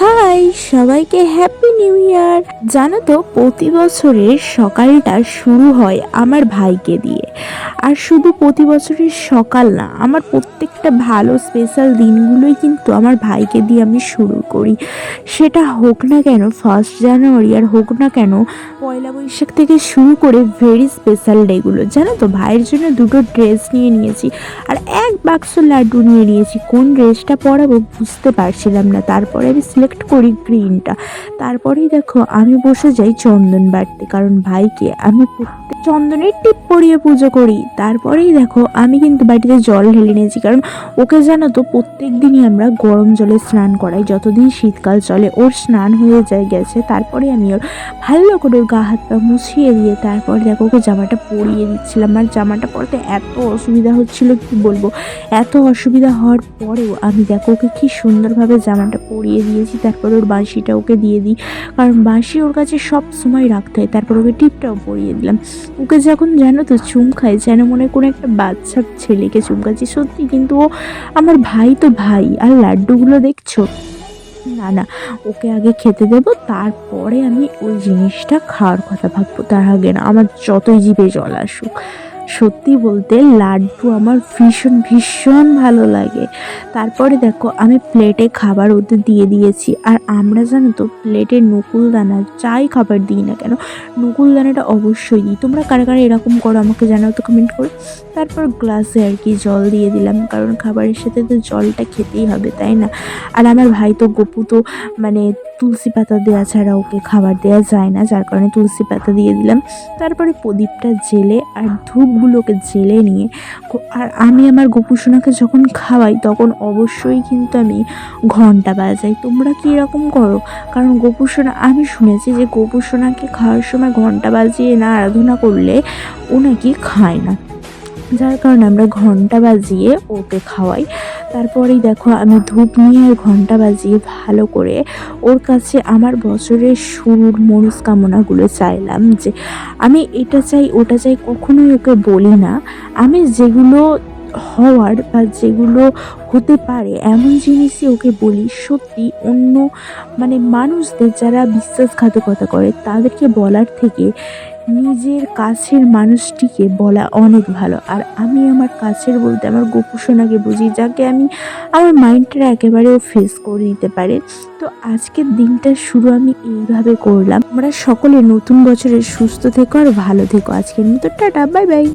High সবাইকে happy new year. জানো তো প্রতি বছরের সকালটা শুরু হয় আমার ভাইকে দিয়ে। আর শুধু প্রতি বছরের সকাল না, আমার প্রত্যেকটা ভালো স্পেশাল দিনগুলোই কিন্তু আমার ভাইকে দিয়ে আমি শুরু করি। সেটা হোক না কেন 1 জানুয়ারি, আর হোক না কেন পয়লা বৈশাখ থেকে শুরু করে ভেরি স্পেশাল ডেগুলো। জানো তো ভাইয়ের জন্য 2টো ড্রেস নিয়ে নিয়েছি, আর 1 বাক্স লাড্ডু নিয়ে নিয়েছি। কোন ড্রেসটা পরাবো বুঝতে পারছিলাম না, তারপরে আমি সিলেক্ট করি গ্রিনটা। তারপরেই দেখো আমি বসে যাই চন্দন বাটতে, কারণ ভাইকে আমি প্রত্যেক চন্দনের টিপ পরিয়ে পুজো করি। তারপরেই দেখো আমি কিন্তু বাটিতে জল ঢেলে নিয়েছি, কারণ ওকে জানো তো প্রত্যেক দিনই আমরা গরম জলে স্নান করাই। যতদিন শীতকাল চলে ওর স্নান হয়ে গেছে, তারপরে আমি ওর ভালো করে ওর গা হাত পা মুছিয়ে দিয়ে তারপর দেখো ওকে জামাটা পরিয়ে দিচ্ছিলাম। আর জামাটা পরতে এত অসুবিধা হচ্ছিল কি বলবো। এত অসুবিধা হওয়ার পরেও আমি দেখো ওকে কি সুন্দরভাবে জামাটা পরিয়ে দিয়েছি। তারপর ওর বাঁশিটা ওকে দিয়ে দিই, কারণ বাঁশি ওর কাছে সব সময় রাখতে হয়। তারপর ওকে টিপটাও পরিয়ে দিলাম। ওকে যখন জানো তো চুম খায়, যেন মনে কোনো একটা বাচ্চা ছেলেকে চুমকাচ্ছি সত্যি। কিন্তু ও আমার ভাই তো ভাই। আর লাড্ডুগুলো দেখছো, না না, ওকে আগে খেতে দেবো, তারপরে আমি ওই জিনিসটা খাওয়ার কথা ভাববো, তার আগে না। আমার যতই জিভে জল আসুক, সত্যি বলতে লাড্ডু আমার ভীষণ ভীষণ ভালো লাগে। তারপরে দেখো আমি প্লেটে খাবার ওদের দিয়ে দিয়েছি। আর আমরা জানো তো প্লেটে নকুলদানা, যাই খাবার দিই না কেন নকুলদানাটা অবশ্যই দিই। তোমরা কারা কারা এরকম করো আমাকে জানাও তো কমেন্ট করে। তারপর গ্লাসে আর কি জল দিয়ে দিলাম, কারণ খাবারের সাথে তো জলটা খেতেই হবে, তাই না? আর আমার ভাই তো গপু তো মানে তুলসী পাতা দেওয়া ছাড়া ওকে খাবার দেওয়া যায় না, যার কারণে তুলসী পাতা দিয়ে দিলাম। তারপরে প্রদীপটা জেলে আর ধূপগুলোকে জেলে নিয়ে আর আমি আমার গোপুসোনাকে যখন খাওয়াই তখন অবশ্যই কিন্তু আমি ঘন্টা বাজাই। তোমরা কি এরকম করো? কারণ গোপুসোনা, আমি শুনেছি যে গোপুসোনাকে খাওয়ার সময় ঘন্টা বাজিয়ে না আরাধনা করলে ও নাকি খায় না, যার কারণে আমরা ঘন্টা বাজিয়ে ওকে খাওয়াই। তারপরেই দেখো আমি ধূপ নিয়ে আর ঘন্টা বাজিয়ে ভালো করে ওর কাছে আমার বছরের শুরুর মনস্কামনাগুলো চাইলাম, যে আমি এটা চাই ওটা চাই। কখনোই ওকে বলি না, আমি যেগুলো হওয়ার বা যেগুলো হতে পারে এমন জিনিসই ওকে বলি। সত্যি অন্য মানুষদের যারা বিশ্বাসঘাতকতা করে তাদেরকে বলার থেকে নিজের কাছের মানুষটিকে বলা অনেক ভালো। আর আমি আমার কাছের বলতে আমার গোপুসোনাকে বুঝি, যাকে আমি আমার মাইন্ডটা একেবারেও ফেস করে দিতে পারে। তো আজকের দিনটা শুরু আমি এইভাবে করলাম। আমরা সকলে নতুন বছরে সুস্থ থেকো আর ভালো থেকো। আজকের মতো টাটা, বাই বাই।